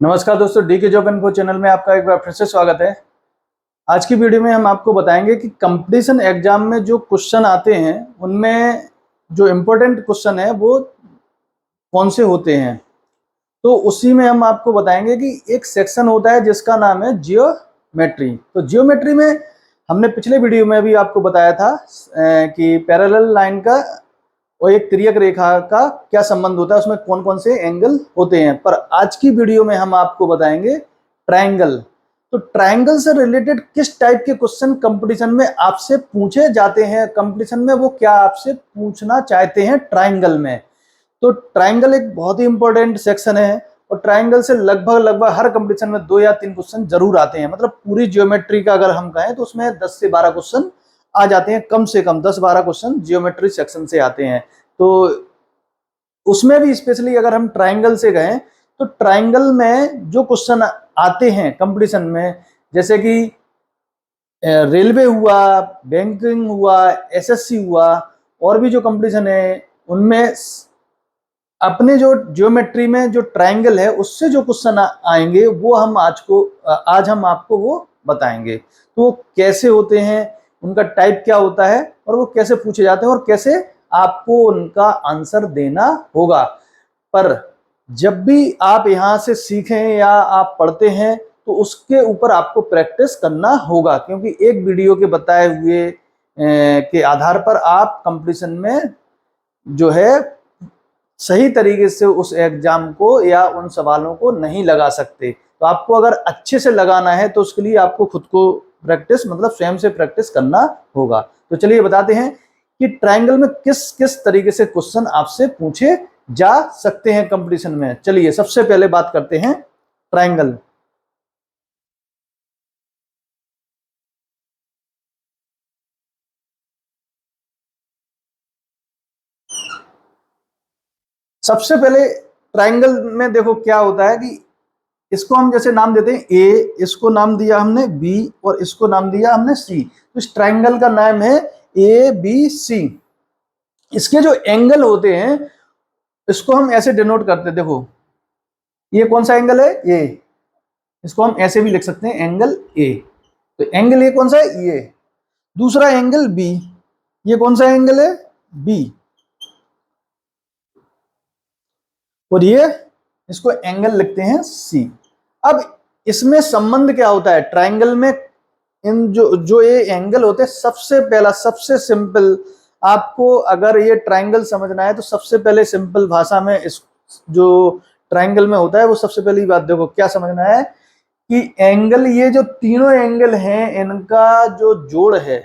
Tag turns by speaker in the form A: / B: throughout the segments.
A: नमस्कार दोस्तों, डी के जॉब इन्फो चैनल में आपका एक बार फिर से स्वागत है। आज की वीडियो में हम आपको बताएंगे कि कंपटीशन एग्जाम में जो क्वेश्चन आते हैं उनमें जो इम्पोर्टेंट क्वेश्चन है वो कौन से होते हैं। तो उसी में हम आपको बताएंगे कि एक सेक्शन होता है जिसका नाम है जियोमेट्री। तो जियोमेट्री में हमने पिछले वीडियो में भी आपको बताया था कि पैरेलल लाइन का और एक तिर्यक रेखा का क्या संबंध होता है, उसमें कौन कौन से एंगल होते हैं। पर आज की वीडियो में हम आपको बताएंगे ट्रायंगल। तो ट्रायंगल से रिलेटेड किस टाइप के क्वेश्चन कंपटीशन में आपसे पूछे जाते हैं, कंपटीशन में वो क्या आपसे पूछना चाहते हैं ट्रायंगल में। तो ट्रायंगल एक बहुत ही इंपॉर्टेंट सेक्शन है और ट्रायंगल से लगभग हर कंपटीशन में 2 या 3 क्वेश्चन जरूर आते हैं। मतलब पूरी ज्योमेट्री का अगर हम कहें तो उसमें 10 से 12 क्वेश्चन आ जाते हैं, कम से कम 10-12 क्वेश्चन जियोमेट्री सेक्शन से आते हैं। तो उसमें भी स्पेशली अगर हम ट्रायंगल से गए तो ट्रायंगल में जो क्वेश्चन आते हैं कंपटीशन में, जैसे कि रेलवे हुआ, बैंकिंग हुआ, एसएससी हुआ, और भी जो कंपटीशन है उनमें अपने जो ज्योमेट्री में जो ट्रायंगल है उससे जो क्वेश्चन आएंगे वो हम आज हम आपको वो बताएंगे। तो वो कैसे होते हैं, उनका टाइप क्या होता है और वो कैसे पूछे जाते हैं और कैसे आपको उनका आंसर देना होगा। पर जब भी आप यहाँ से सीखें या आप पढ़ते हैं तो उसके ऊपर आपको प्रैक्टिस करना होगा, क्योंकि एक वीडियो के बताए हुए के आधार पर आप कंपटीशन में जो है सही तरीके से उस एग्जाम को या उन सवालों को नहीं लगा सकते। तो आपको अगर अच्छे से लगाना है तो उसके लिए आपको खुद को प्रैक्टिस, मतलब स्वयं से प्रैक्टिस करना होगा। तो चलिए बताते हैं कि ट्रायंगल में किस किस तरीके से क्वेश्चन आपसे पूछे जा सकते हैं कंपटीशन में। चलिए सबसे पहले बात करते हैं ट्रायंगल। सबसे पहले ट्रायंगल में देखो क्या होता है कि इसको हम जैसे नाम देते हैं ए, इसको नाम दिया हमने बी और इसको नाम दिया हमने सी। तो इस ट्रायंगल का नाम है ए बी सी। इसके जो एंगल होते हैं इसको हम ऐसे डिनोट करते हैं। देखो ये कौन सा एंगल है, ये, इसको हम ऐसे भी लिख सकते हैं एंगल ए। तो एंगल ए कौन सा है, ये। दूसरा एंगल बी, ये कौन सा एंगल है, बी। और ये इसको एंगल लिखते हैं सी। अब इसमें संबंध क्या होता है ट्रायंगल में, इन जो ये एंगल होते हैं, सबसे पहला सबसे सिंपल, आपको अगर ये ट्रायंगल समझना है तो सबसे पहले सिंपल भाषा में इस जो ट्रायंगल में होता है वो सबसे पहली बात देखो क्या समझना है कि एंगल, ये जो तीनों एंगल हैं इनका जो जोड़ है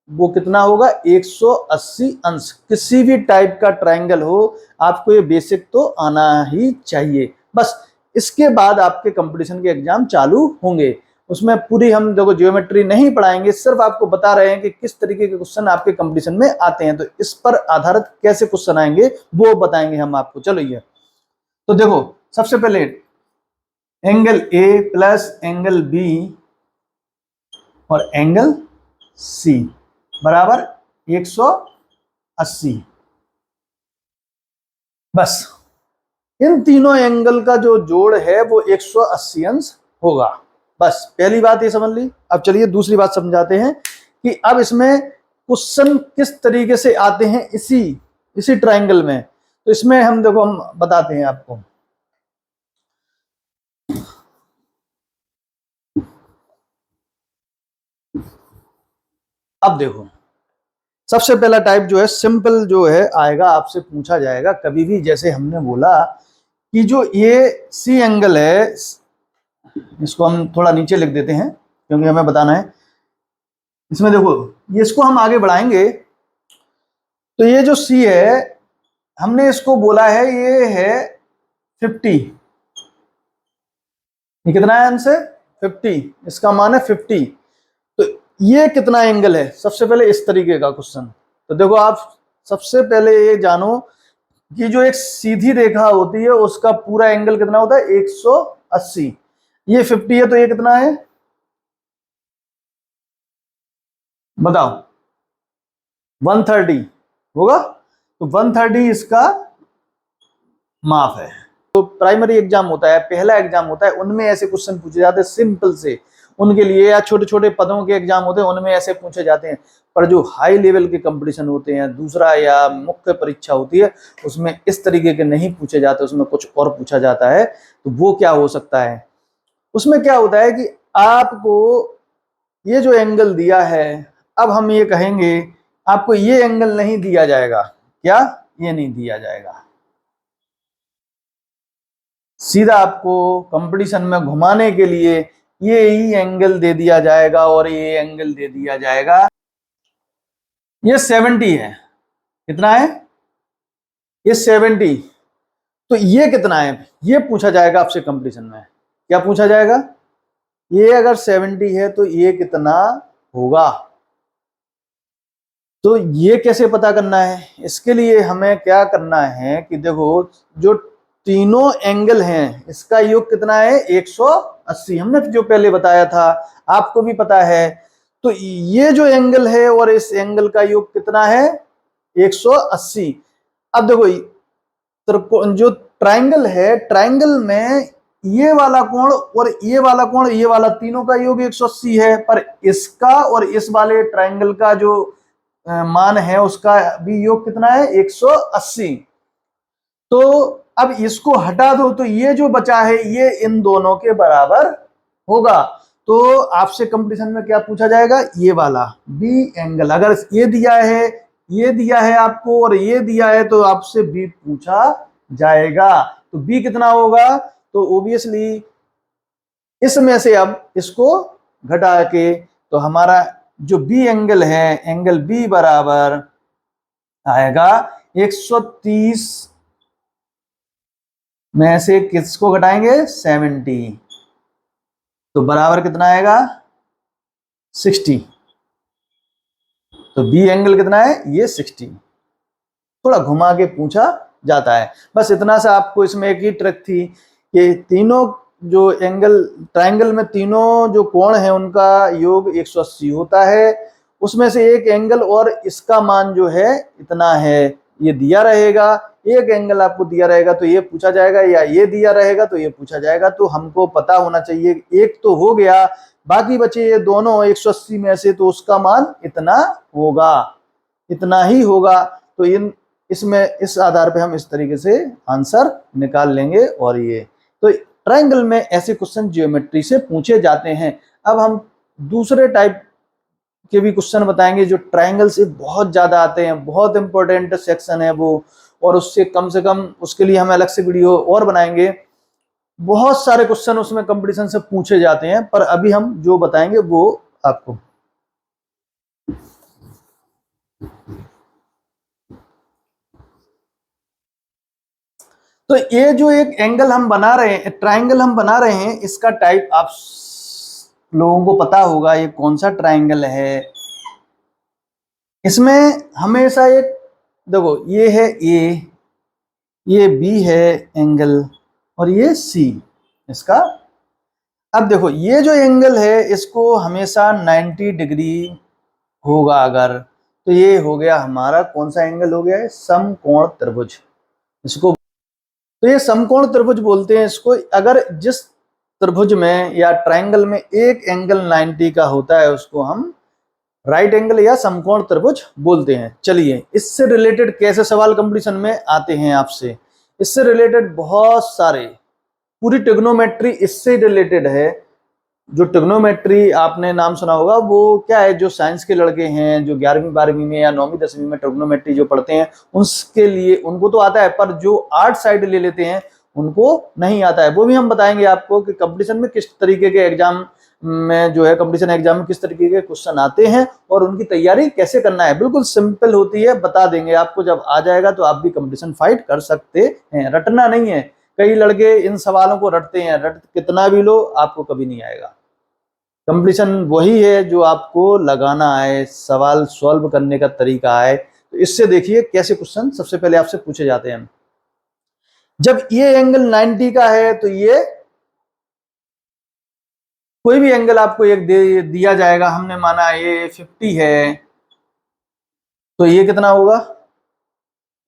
A: वो कितना होगा, 180 अंश। किसी भी टाइप का ट्रायंगल हो आपको ये बेसिक तो आना ही चाहिए। बस इसके बाद आपके कंपटीशन के एग्जाम चालू होंगे। उसमें पूरी हम देखो ज्योमेट्री नहीं पढ़ाएंगे, सिर्फ आपको बता रहे हैं कि किस तरीके के क्वेश्चन आपके कंपटीशन में आते हैं। तो इस पर आधारित कैसे क्वेश्चन आएंगे वो बताएंगे हम आपको। चलो ये तो देखो सबसे पहले angle A plus angle B और एंगल सी बराबर 180। बस इन तीनों एंगल का जो जोड़ है वो 180 अंश होगा। बस पहली बात ये समझ ली। अब चलिए दूसरी बात समझाते हैं कि अब इसमें क्वेश्चन किस तरीके से आते हैं इसी ट्रायंगल में। तो इसमें हम देखो हम बताते हैं आपको। अब देखो सबसे पहला टाइप जो है सिंपल जो है आएगा, आपसे पूछा जाएगा कभी भी, जैसे हमने बोला कि जो ये सी एंगल है, इसको हम थोड़ा नीचे लिख देते हैं क्योंकि हमें बताना है। इसमें देखो ये इसको हम आगे बढ़ाएंगे तो ये जो सी है हमने इसको बोला है ये है 50। ये कितना है आंसर, 50। इसका मान है 50। तो ये कितना एंगल है, सबसे पहले इस तरीके का क्वेश्चन। तो देखो आप सबसे पहले ये जानो कि जो एक सीधी रेखा होती है उसका पूरा एंगल कितना होता है, 180। ये 50 है तो ये कितना है बताओ, 130 होगा। तो 130 इसका माप है। प्राइमरी एग्जाम होता है, पहला एग्जाम होता है, उनमें ऐसे क्वेश्चन पूछे जाते हैं सिंपल से उनके लिए, या छोटे छोटे पदों के एग्जाम होते हैं उनमें ऐसे पूछे जाते हैं। पर जो हाई लेवल के कंपटीशन होते हैं, दूसरा या मुख्य परीक्षा होती है, उसमें इस तरीके के नहीं पूछे जाते, उसमें कुछ और पूछा जाता है। तो वो क्या हो सकता है, उसमें क्या होता है कि आपको ये जो एंगल दिया है, अब हम ये कहेंगे आपको ये एंगल नहीं दिया जाएगा, क्या ये नहीं दिया जाएगा, सीधा आपको कंपटीशन में घुमाने के लिए ये ही एंगल दे दिया जाएगा और ये एंगल दे दिया जाएगा। ये 70 है, कितना है ये 70, तो ये कितना है ये पूछा जाएगा आपसे कंपटीशन में। क्या पूछा जाएगा, ये अगर 70 है तो ये कितना होगा। तो ये कैसे पता करना है, इसके लिए हमें क्या करना है कि देखो जो तीनों एंगल हैं इसका योग कितना है 180, हमने जो पहले बताया था, आपको भी पता है। तो ये जो एंगल है और इस एंगल का योग कितना है 180। अब देखो जो ट्राइंगल है, ट्राइंगल में ये वाला कोण और ये वाला कोण, ये वाला तीनों का योग 180 है, पर इसका और इस वाले ट्राइंगल का जो मान है उसका भी योग कितना है 180। तो अब इसको हटा दो तो ये जो बचा है ये इन दोनों के बराबर होगा। तो आपसे कंपटीशन में क्या पूछा जाएगा, ये वाला बी एंगल, अगर ये दिया है आपको और ये दिया है तो आपसे बी पूछा जाएगा। तो बी कितना होगा, तो ओबियसली इसमें से अब इसको घटा के तो हमारा जो बी एंगल है, एंगल बी बराबर आएगा 130 में से किसको घटाएंगे 70, तो बराबर कितना आएगा 60। तो बी एंगल कितना है ये 60, थोड़ा घुमा के पूछा जाता है। बस इतना सा आपको इसमें एक ही ट्रिक थी कि तीनों जो एंगल ट्रायंगल में तीनों जो कोण है उनका योग 180 होता है, उसमें से एक एंगल और इसका मान जो है इतना है ये दिया रहेगा, एक एंगल आपको दिया रहेगा तो ये पूछा जाएगा, या ये दिया रहेगा तो ये पूछा जाएगा। तो हमको पता होना चाहिए एक तो हो गया, बाकी बचे ये दोनों 180 में से, तो उसका मान इतना होगा, इतना ही होगा। तो इसमें इस आधार पे हम इस तरीके से आंसर निकाल लेंगे। और ये तो ट्रायंगल में ऐसे क्वेश्चन ज्योमेट्री से पूछे जाते हैं। अब हम दूसरे टाइप के भी क्वेश्चन बताएंगे जो ट्रायंगल से बहुत ज्यादा आते हैं, बहुत इंपॉर्टेंट सेक्शन है वो, और उससे कम से कम उसके लिए हम अलग से वीडियो और बनाएंगे। बहुत सारे क्वेश्चन उसमें कंपटीशन से पूछे जाते हैं, पर अभी हम जो बताएंगे वो आपको तो ये जो एक एंगल हम बना रहे हैं, ट्रायंगल हम बना रहे हैं, इसका टाइप आप लोगों को पता होगा ये कौन सा ट्रायंगल है। इसमें हमेशा एक देखो ये है ए, ये बी है एंगल, और ये सी इसका। अब देखो ये जो एंगल है इसको हमेशा 90 डिग्री होगा अगर, तो ये हो गया हमारा कौन सा एंगल हो गया है समकोण त्रिभुज इसको। तो ये समकोण त्रिभुज बोलते हैं इसको। अगर जिस त्रिभुज में या ट्रायंगल में एक एंगल 90 का होता है उसको हम राइट एंगल या समकोण त्रिभुज बोलते हैं। चलिए इससे रिलेटेड कैसे सवाल कंपटीशन में आते हैं आपसे, इससे रिलेटेड बहुत सारे, पूरी ट्रिग्नोमेट्री इससे रिलेटेड है। जो ट्रिग्नोमेट्री आपने नाम सुना होगा वो क्या है, जो साइंस के लड़के हैं जो 11वीं 12वीं में या 9वीं 10वीं में ट्रिग्नोमेट्री जो पढ़ते हैं उसके लिए उनको तो आता है, पर जो आर्ट साइड ले लेते हैं उनको नहीं आता है। वो भी हम बताएंगे आपको कि कंपटीशन में किस तरीके के एग्जाम में जो है कंपटीशन एग्जाम में किस तरीके के क्वेश्चन आते हैं और उनकी तैयारी कैसे करना है। बिल्कुल सिंपल होती है, बता देंगे आपको, जब आ जाएगा तो आप भी कंपटीशन फाइट कर सकते हैं। रटना नहीं है, कई लड़के इन सवालों को रटते हैं, रट कितना भी लो आपको कभी नहीं आएगा। कंपटीशन वही है जो आपको लगाना है, सवाल सॉल्व करने का तरीका है। तो इससे देखिए कैसे क्वेश्चन सबसे पहले आपसे पूछे जाते हैं। जब ये एंगल 90 का है तो ये कोई भी एंगल आपको एक दिया जाएगा, हमने माना ये 50 है, तो ये कितना होगा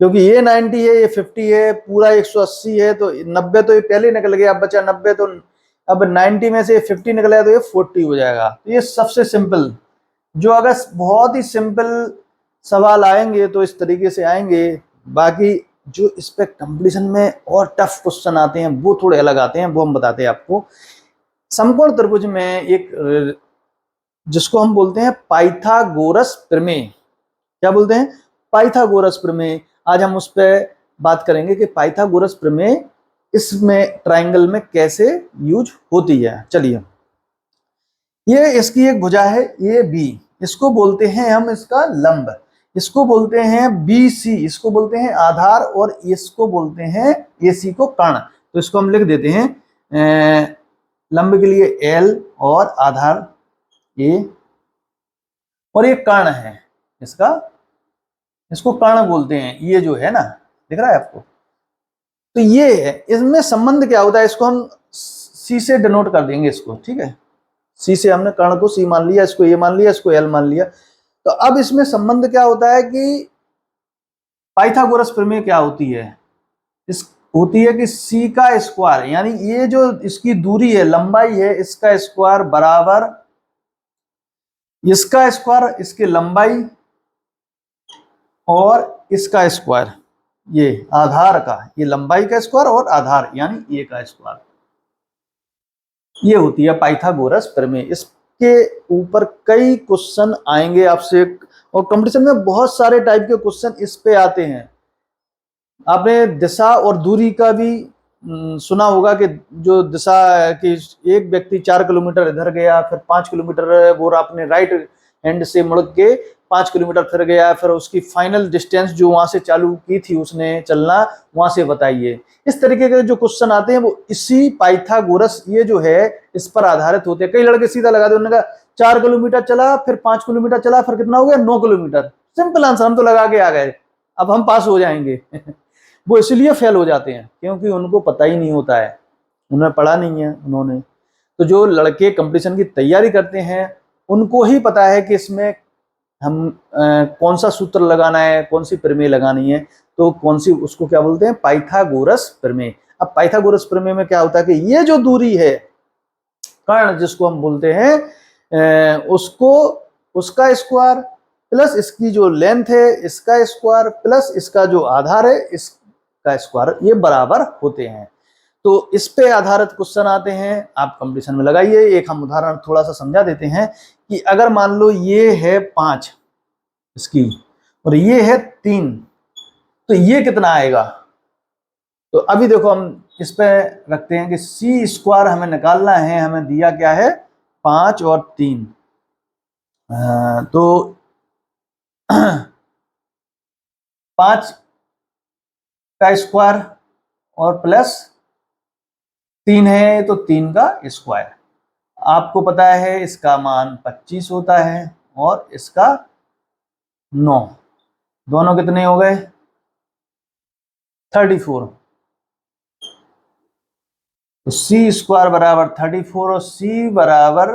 A: क्योंकि ये 90 है, ये 50 है, पूरा 180 है, तो 90 तो ये पहले निकल गया, अब बचा 90, तो अब 90 में से 50 निकला तो ये 40 हो जाएगा। तो ये सबसे सिंपल, जो अगर बहुत ही सिंपल सवाल आएंगे तो इस तरीके से आएंगे। बाकी जो इस पे कंपटीशन में और टफ क्वेश्चन आते हैं वो थोड़े अलग आते हैं, वो हम बताते हैं आपको। समकोण त्रिभुज में एक जिसको हम बोलते हैं पाइथागोरस प्रमेय, क्या बोलते हैं? पाइथागोरस प्रमेय। आज हम उस पर बात करेंगे कि पाइथागोरस प्रमेय इसमें ट्रायंगल में कैसे यूज होती है। चलिए, ये इसकी एक भुजा है ए बी, इसको बोलते हैं हम इसका लंब, इसको बोलते हैं बी सी, इसको बोलते हैं आधार, और इसको बोलते हैं ए सी को कर्ण। तो इसको हम लिख देते हैं लंब के लिए एल और आधार ए, और ये कर्ण है इसका, इसको कर्ण बोलते हैं। ये जो है ना, दिख रहा है आपको? तो ये है, इसमें संबंध क्या होता है, इसको हम सी से डिनोट कर देंगे इसको, ठीक है? सी से हमने कर्ण को सी मान लिया, इसको ए मान लिया, इसको एल मान लिया। तो अब इसमें संबंध क्या होता है कि पाइथागोरस प्रमेय क्या होती है? इस होती है कि सी का स्क्वायर, यानी ये जो इसकी दूरी है, लंबाई है, इसका स्क्वायर बराबर इसका स्क्वायर, इसकी लंबाई, और इसका स्क्वायर, ये आधार का, ये लंबाई का स्क्वायर और आधार यानी ए का स्क्वायर, ये होती है पाइथागोरस प्रमेय। इसके ऊपर कई क्वेश्चन आएंगे आपसे, और कंपटीशन में बहुत सारे टाइप के क्वेश्चन इस पे आते हैं। आपने दिशा और दूरी का भी सुना होगा कि जो दिशा कि एक व्यक्ति 4 किलोमीटर इधर गया, फिर 5 किलोमीटर वो अपने राइट हैंड से मुड़ के 5 किलोमीटर फिर गया, फिर उसकी फाइनल डिस्टेंस जो वहां से चालू की थी उसने चलना, वहां से बताइए। इस तरीके के जो क्वेश्चन आते हैं वो इसी पाइथागोरस ये जो है इस पर आधारित होते हैं। कई लड़के सीधा लगा दे, उन्होंने कहा 4 किलोमीटर चला, फिर 5 किलोमीटर चला, फिर कितना हो गया? 9 किलोमीटर। सिंपल आंसर, हम तो लगा के आ गए, अब हम पास हो जाएंगे। वो इसलिए फेल हो जाते हैं क्योंकि उनको पता ही नहीं होता है, उन्हें पढ़ा नहीं है उन्होंने। तो जो लड़के कंपटीशन की तैयारी करते हैं उनको ही पता है कि इसमें हम कौन सा सूत्र लगाना है, कौन सी प्रमेय लगानी है, तो कौन सी, उसको क्या बोलते हैं? पाइथागोरस प्रमेय। अब पाइथागोरस प्रमेय में क्या होता है कि ये जो दूरी है, कर्ण जिसको हम बोलते हैं, उसको उसका स्क्वायर प्लस इसकी जो लेंथ है इसका स्क्वायर प्लस इसका जो आधार है इसका स्क्वायर, ये बराबर होते हैं। तो इस पे आधारित क्वेश्चन आते हैं, आप कंपटीशन में लगाइए। एक हम उदाहरण थोड़ा सा समझा देते हैं कि अगर मान लो ये है 5 इसकी और ये है 3, तो ये कितना आएगा? तो अभी देखो हम इस पे रखते हैं कि सी स्क्वायर हमें निकालना है, हमें दिया क्या है? 5 और 3। तो 5 का स्क्वायर और प्लस 3 है तो 3 का स्क्वायर। आपको पता है इसका मान 25 होता है और इसका 9, दोनों कितने हो गए? 34। तो सी स्क्वायर बराबर 34 और सी बराबर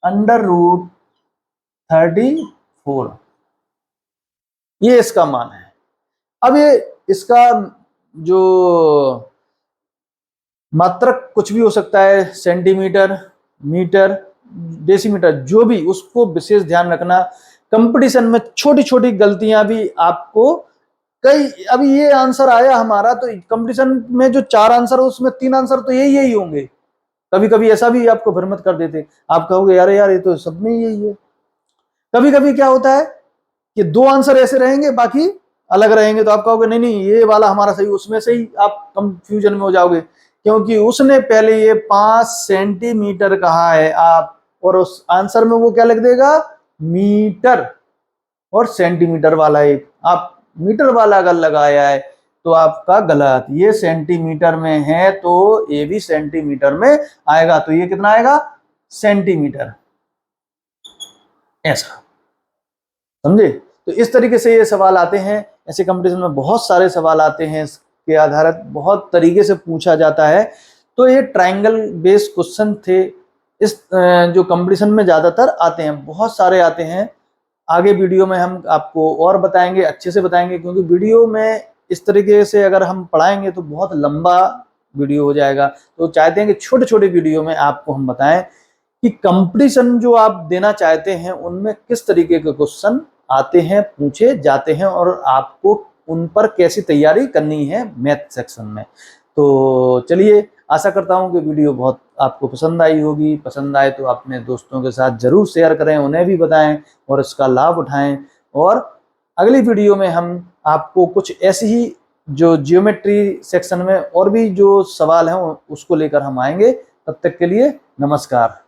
A: √34, ये इसका मान है। अब ये इसका जो मात्रक कुछ भी हो सकता है, सेंटीमीटर, मीटर, डेसीमीटर, जो भी, उसको विशेष ध्यान रखना। कंपटीशन में छोटी छोटी गलतियां भी आपको कई, अभी ये आंसर आया हमारा, तो कंपटीशन में जो 4 आंसर है उसमें 3 आंसर तो यही होंगे। कभी कभी ऐसा भी आपको भ्रमित कर देते, आप कहोगे यार ये तो सब में यही है। कभी कभी क्या होता है कि 2 आंसर ऐसे रहेंगे, बाकी अलग रहेंगे, तो आप कहोगे नहीं नहीं ये वाला हमारा सही, उसमें से ही आप कंफ्यूजन में हो जाओगे, क्योंकि उसने पहले ये 5 सेंटीमीटर कहा है आप, और उस आंसर में वो क्या लिख देगा? मीटर, और सेंटीमीटर वाला एक आप मीटर वाला अगर लगाया है तो आपका गलत। ये सेंटीमीटर में है तो ये भी सेंटीमीटर में आएगा, तो ये कितना आएगा? सेंटीमीटर, ऐसा, समझे? तो इस तरीके से ये सवाल आते हैं। ऐसे कंपटीशन में बहुत सारे सवाल आते हैं, इसके आधारित बहुत तरीके से पूछा जाता है। तो ये ट्रायंगल बेस्ड क्वेश्चन थे, इस जो कंपटीशन में ज्यादातर आते हैं, बहुत सारे आते हैं। आगे वीडियो में हम आपको और बताएंगे, अच्छे से बताएंगे, क्योंकि वीडियो में इस तरीके से अगर हम पढ़ाएंगे तो बहुत लंबा वीडियो हो जाएगा। तो चाहते हैं कि छोटे छोटे वीडियो में आपको हम बताएं कि कंपटीशन जो आप देना चाहते हैं उनमें किस तरीके के क्वेश्चन आते हैं, पूछे जाते हैं, और आपको उन पर कैसी तैयारी करनी है मैथ सेक्शन में। तो चलिए, आशा करता हूं कि वीडियो बहुत आपको पसंद आई होगी। पसंद आए तो अपने दोस्तों के साथ जरूर शेयर करें, उन्हें भी बताएं और इसका लाभ उठाएं। और अगली वीडियो में हम आपको कुछ ऐसी ही जो जियोमेट्री सेक्शन में और भी जो सवाल हैं उसको लेकर हम आएंगे। तब तक के लिए नमस्कार।